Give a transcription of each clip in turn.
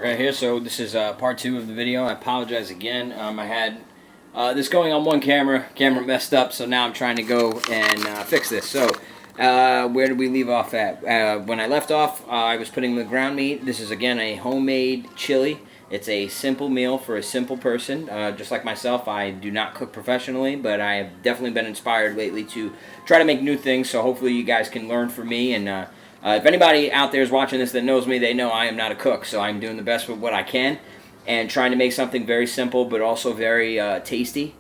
Okay, here, so this is part 2 of the video. I apologize again. I had this going on one camera. Camera messed up, so now I'm trying to go and fix this. So, where did we leave off at? When I left off, I was putting the ground meat. This is, again, a homemade chili. It's a simple meal for a simple person. Just like myself, I do not cook professionally, but I have definitely been inspired lately to try to make new things, so hopefully you guys can learn from me. And if anybody out there is watching this that knows me, they know I am not a cook, so I'm doing the best with what I can and trying to make something very simple but also very tasty.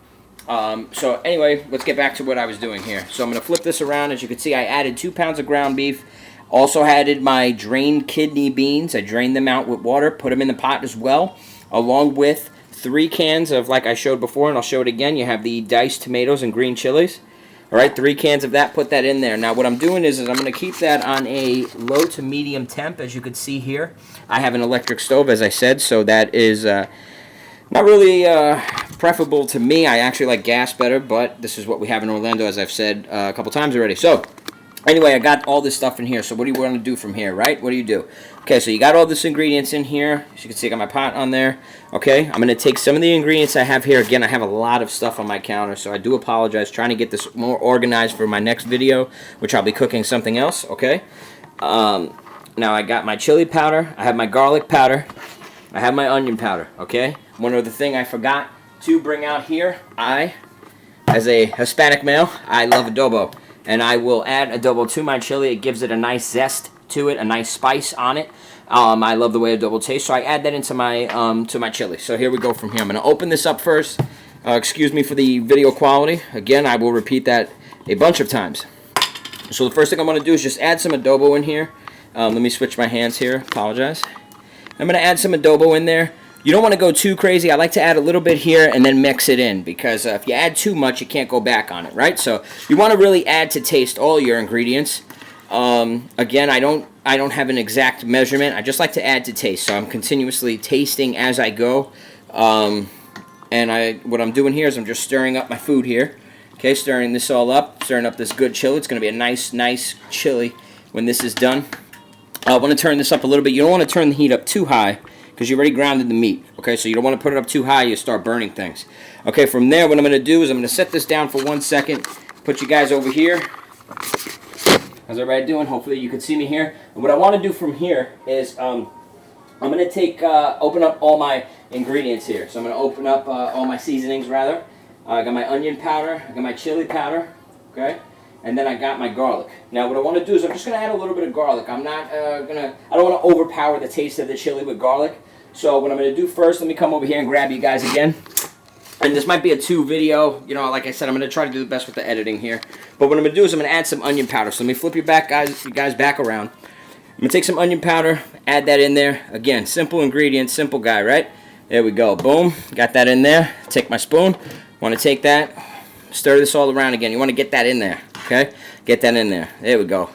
So anyway, let's get back to what I was doing here. So I'm going to flip this around. As you can see, I added 2 pounds of ground beef. Also added my drained kidney beans. I drained them out with water, put them in the pot as well, along with 3 cans of, like I showed before, and I'll show it again, you have the diced tomatoes and green chilies. Alright, 3 cans of that, put that in there. Now what I'm doing is I'm going to keep that on a low to medium temp, as you can see here. I have an electric stove, as I said, so that is not really preferable to me. I actually like gas better, but this is what we have in Orlando, as I've said a couple times already. So, anyway, I got all this stuff in here, so what do you want to do from here, right? What do you do? Okay, so you got all this ingredients in here. As you can see, I got my pot on there. Okay, I'm going to take some of the ingredients I have here. Again, I have a lot of stuff on my counter, so I do apologize. Trying to get this more organized for my next video, which I'll be cooking something else, okay? Now, I got my chili powder. I have my garlic powder. I have my onion powder, okay? One other thing I forgot to bring out here, as a Hispanic male, I love adobo. And I will add adobo to my chili. It gives it a nice zest to it, a nice spice on it. I love the way adobo tastes, so I add that into my chili. So here we go from here. I'm going to open this up first. Excuse me for the video quality. Again, I will repeat that a bunch of times. So the first thing I'm going to do is just add some adobo in here. Let me switch my hands here. Apologize. I'm going to add some adobo in there. You don't want to go too crazy. I like to add a little bit here and then mix it in, because if you add too much, you can't go back on it, right? So you want to really add to taste all your ingredients. Again, I don't have an exact measurement. I just like to add to taste, so I'm continuously tasting as I go. And what I'm doing here is I'm just stirring up my food here. Okay, stirring this all up, stirring up this good chili. It's going to be a nice chili when this is done. I want to turn this up a little bit. You don't want to turn the heat up too high, because you already grounded the meat, okay? So you don't want to put it up too high, you start burning things. Okay, from there, what I'm going to do is I'm going to set this down for 1 second, put you guys over here. How's everybody doing? Hopefully you can see me here. And what I want to do from here is I'm going to open up all my ingredients here. So I'm going to open up all my seasonings, rather. I got my onion powder, I got my chili powder, okay? And then I got my garlic. Now what I want to do is I'm just going to add a little bit of garlic. I don't want to overpower the taste of the chili with garlic. So what I'm going to do first, let me come over here and grab you guys again. And this might be a 2 video. You know, like I said, I'm going to try to do the best with the editing here. But what I'm going to do is I'm going to add some onion powder. So let me flip you guys back around. I'm going to take some onion powder, add that in there. Again, simple ingredients, simple guy, right? There we go. Boom. Got that in there. Take my spoon. Want to take that, stir this all around again. You want to get that in there, okay? Get that in there. There we go.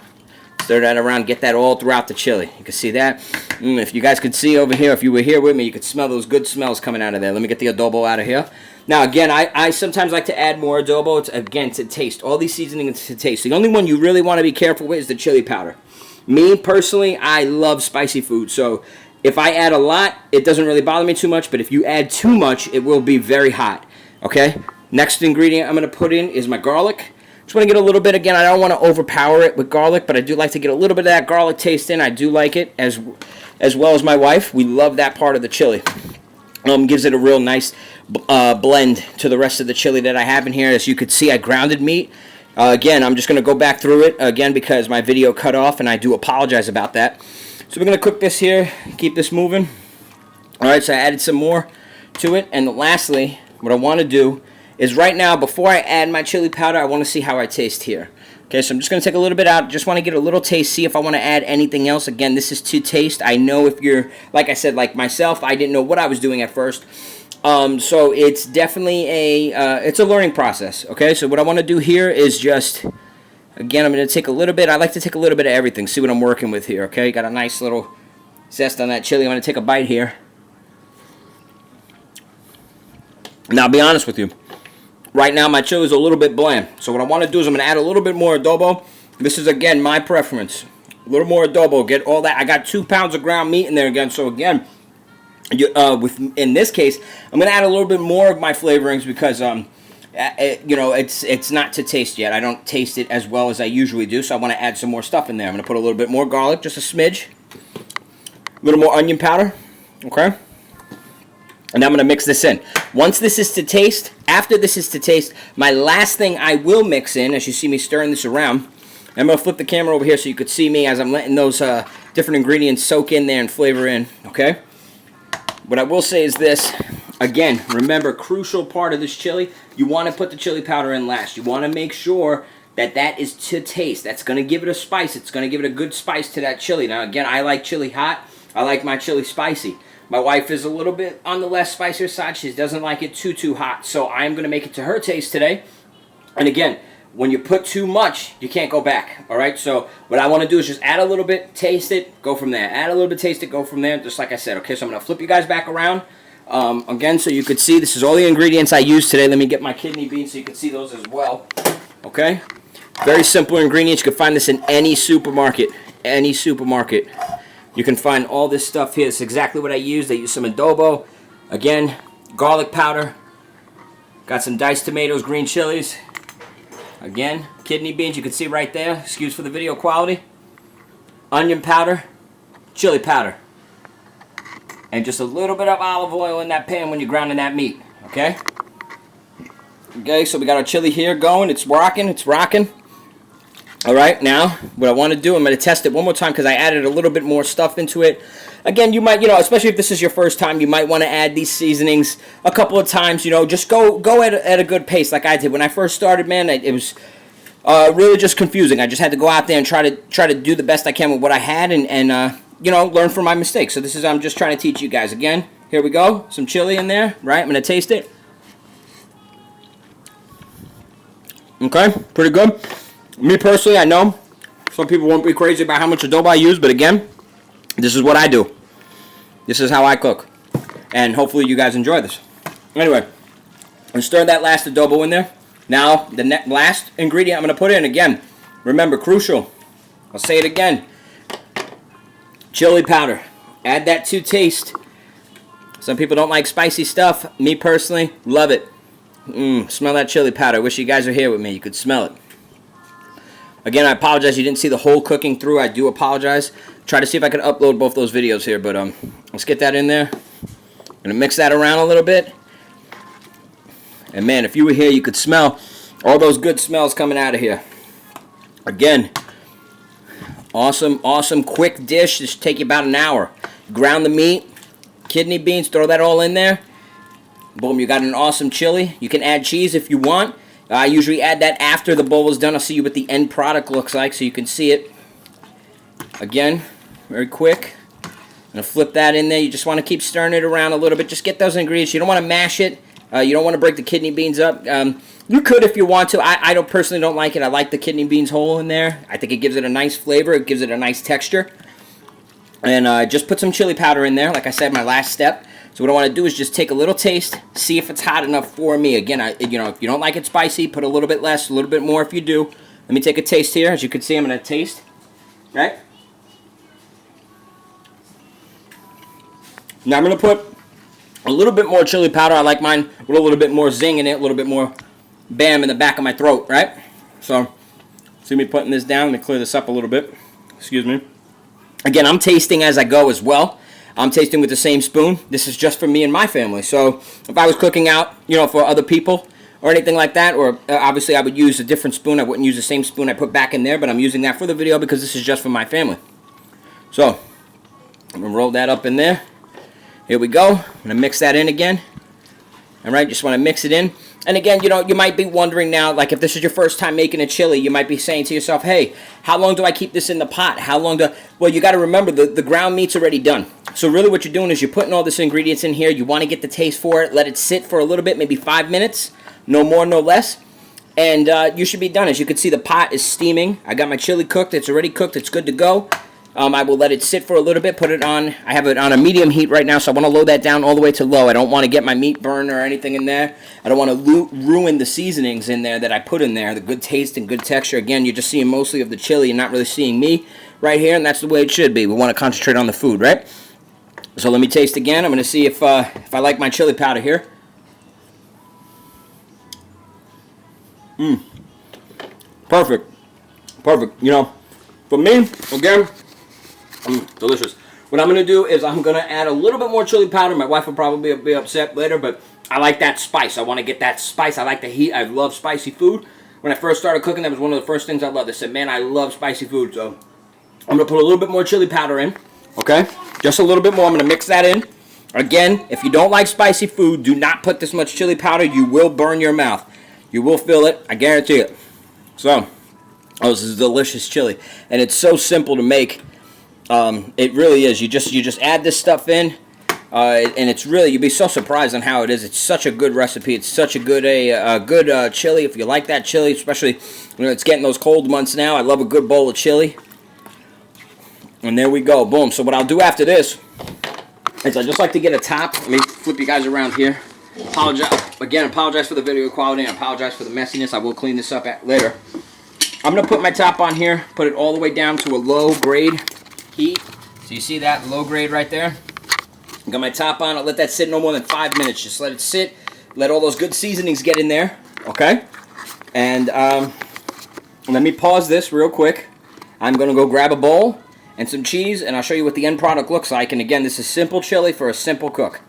Stir that around, get that all throughout the chili. You can see that. If you guys could see over here, if you were here with me, you could smell those good smells coming out of there. Let me get the adobo out of here. Now, again, I sometimes like to add more adobo, again, to taste. All these seasonings to taste. The only one you really want to be careful with is the chili powder. Me, personally, I love spicy food. So if I add a lot, it doesn't really bother me too much. But if you add too much, it will be very hot. Okay? Next ingredient I'm going to put in is my garlic. Just want to get a little bit, again, I don't want to overpower it with garlic, but I do like to get a little bit of that garlic taste in. I do like it, as well as my wife. We love that part of the chili. Gives it a real nice blend to the rest of the chili that I have in here. As you could see, I grounded meat. Again, I'm just going to go back through it, again, because my video cut off, and I do apologize about that. So we're going to cook this here, keep this moving. Alright, so I added some more to it, and lastly, what I want to do is right now, before I add my chili powder, I want to see how I taste here. Okay, so I'm just going to take a little bit out. Just want to get a little taste, see if I want to add anything else. Again, this is to taste. I know if you're, like I said, like myself, I didn't know what I was doing at first. So it's definitely it's a learning process. Okay, so what I want to do here is just, again, I'm going to take a little bit. I like to take a little bit of everything, see what I'm working with here. Okay, got a nice little zest on that chili. I'm going to take a bite here. Now, I'll be honest with you. Right now, my chili is a little bit bland. So what I want to do is I'm going to add a little bit more adobo. This is, again, my preference. A little more adobo. Get all that. I got 2 pounds of ground meat in there again. So, again, In this case, I'm going to add a little bit more of my flavorings because you know, it's not to taste yet. I don't taste it as well as I usually do, so I want to add some more stuff in there. I'm going to put a little bit more garlic, just a smidge. A little more onion powder, okay? And I'm going to mix this in. Once this is to taste, after this is to taste, my last thing I will mix in, as you see me stirring this around, I'm going to flip the camera over here so you could see me as I'm letting those different ingredients soak in there and flavor in, okay? What I will say is this. Again, remember, crucial part of this chili, you want to put the chili powder in last. You want to make sure that that is to taste. That's going to give it a spice. It's going to give it a good spice to that chili. Now, again, I like chili hot. I like my chili spicy. My wife is a little bit on the less spicier side. She doesn't like it too hot. So I'm going to make it to her taste today. And again, when you put too much, you can't go back. All right? So what I want to do is just add a little bit, taste it, go from there. Add a little bit, taste it, go from there. Just like I said. Okay, so I'm going to flip you guys back around. Again, so you could see, this is all the ingredients I used today. Let me get my kidney beans so you can see those as well. Okay? Very simple ingredients. You can find this in any supermarket. Any supermarket. You can find all this stuff here. It's exactly what I used. I used some adobo. Again, garlic powder. Got some diced tomatoes, green chilies. Again, kidney beans. You can see right there. Excuse for the video quality. Onion powder. Chili powder. And just a little bit of olive oil in that pan when you're grounding that meat, okay? Okay, so we got our chili here going. It's rocking, it's rocking. All right, now, what I want to do, I'm going to test it one more time because I added a little bit more stuff into it. Again, you might, you know, especially if this is your first time, you might want to add these seasonings a couple of times, you know, just go at a good pace like I did. When I first started, man, it was really just confusing. I just had to go out there and try to do the best I can with what I had and you know, learn from my mistakes. So this is, I'm just trying to teach you guys. Again, here we go. Some chili in there, right? I'm going to taste it. Okay, pretty good. Me personally, I know some people won't be crazy about how much adobo I use, but again, this is what I do. This is how I cook. And hopefully you guys enjoy this. Anyway, I'm going to stir that last adobo in there. Now, the last ingredient I'm going to put in, again, remember, crucial. I'll say it again. Chili powder. Add that to taste. Some people don't like spicy stuff. Me personally, love it. Smell that chili powder. I wish you guys were here with me. You could smell it. Again, I apologize you didn't see the whole cooking through. I do apologize. Try to see if I can upload both those videos here, but let's get that in there. I'm going to mix that around a little bit. And man, if you were here, you could smell all those good smells coming out of here. Again, awesome, awesome, quick dish. This should take you about an hour. Ground the meat, kidney beans, throw that all in there. Boom, you got an awesome chili. You can add cheese if you want. I usually add that after the bowl is done. I'll see you what the end product looks like so you can see it. Again, very quick. I'm going to flip that in there. You just want to keep stirring it around a little bit. Just get those ingredients. You don't want to mash it. You don't want to break the kidney beans up. You could if you want to. I personally don't like it. I like the kidney beans whole in there. I think it gives it a nice flavor. It gives it a nice texture. And just put some chili powder in there. Like I said, my last step. So what I want to do is just take a little taste, see if it's hot enough for me. Again, you know, if you don't like it spicy, put a little bit less, a little bit more if you do. Let me take a taste here. As you can see, I'm going to taste. Right? Now I'm going to put a little bit more chili powder. I like mine with a little bit more zing in it, a little bit more bam in the back of my throat, right? So, see me putting this down. Let me clear this up a little bit. Excuse me. Again, I'm tasting as I go as well. I'm tasting with the same spoon. This is just for me and my family. So, if I was cooking out, you know, for other people or anything like that, or obviously I would use a different spoon. I wouldn't use the same spoon I put back in there, but I'm using that for the video because this is just for my family. So, I'm going to roll that up in there. Here we go. I'm going to mix that in again. All right, just want to mix it in. And again, you know, you might be wondering now, like if this is your first time making a chili, you might be saying to yourself, hey, how long do I keep this in the pot? How long do... Well, you got to remember, the ground meat's already done. So really what you're doing is you're putting all this ingredients in here. You want to get the taste for it. Let it sit for a little bit, maybe 5 minutes. No more, no less. And you should be done. As you can see, the pot is steaming. I got my chili cooked. It's already cooked. It's good to go. I will let it sit for a little bit, put it on, I have it on a medium heat right now, so I want to lower that down all the way to low. I don't want to get my meat burned or anything in there. I don't want to ruin the seasonings in there that I put in there, the good taste and good texture. Again, you're just seeing mostly of the chili. You're not really seeing me right here, and that's the way it should be. We want to concentrate on the food, right? So let me taste again. I'm going to see if I like my chili powder here. Perfect. Perfect. You know, for me, again, delicious. What I'm going to do is I'm going to add a little bit more chili powder. My wife will probably be upset later, but I like that spice. I want to get that spice. I like the heat. I love spicy food. When I first started cooking, that was one of the first things I loved. I said, man, I love spicy food. So I'm going to put a little bit more chili powder in. Okay? Just a little bit more. I'm going to mix that in. Again, if you don't like spicy food, do not put this much chili powder. You will burn your mouth. You will feel it. I guarantee it. So, oh, this is delicious chili. And it's so simple to make. It really is. You just add this stuff in. And it's really, you'll be so surprised on how it is. It's such a good recipe. It's such a good chili. If you like that chili, especially when it's getting those cold months now, I love a good bowl of chili. And there we go. Boom. So what I'll do after this is I just like to get a top. Let me flip you guys around here. Apologize for the video quality. And apologize for the messiness. I will clean this up later. I'm going to put my top on here. Put it all the way down to a low grade heat. So you see that low grade right there? Got my top on. I'll let that sit no more than 5 minutes. Just let it sit. Let all those good seasonings get in there. Okay? And let me pause this real quick. I'm going to go grab a bowl and some cheese, and I'll show you what the end product looks like. And again, this is simple chili for a simple cook.